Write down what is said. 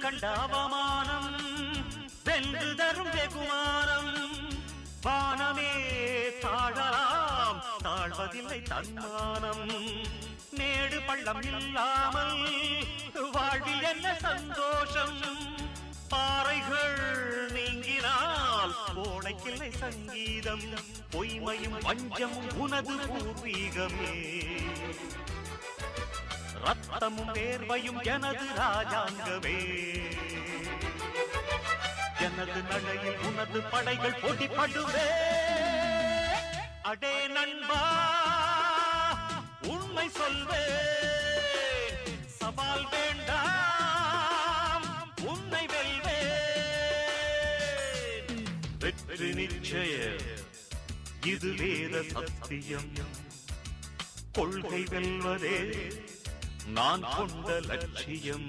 கண்ட அவமானம் வென்று தரும் வெகுமானம் வானமே தாழலாம் தாழ்வதில்லை தன்மானம் மேடு பள்ளம் இல்லாமல் வாழ்வில் என்ன சந்தோஷம் பாறைகள் நீங்கினால் கோடைக்கில்லை சங்கீதம் பொய்மையும் வஞ்சமும் உனது பூர்வீகமே ரத்தமும் வேர்வையும் எனது ராஜாங்கமே எனது நடையில் உனது படைகள் போட்டிப்படுவே அடே நண்பா உண்மை சொல்வே சவால் வேண்டாம் உன்னை வெல்வே வெற்றி நிச்சய இது வேத சத்தியம் கொள்கை வெல்வதே நான் கொண்ட லட்சியம்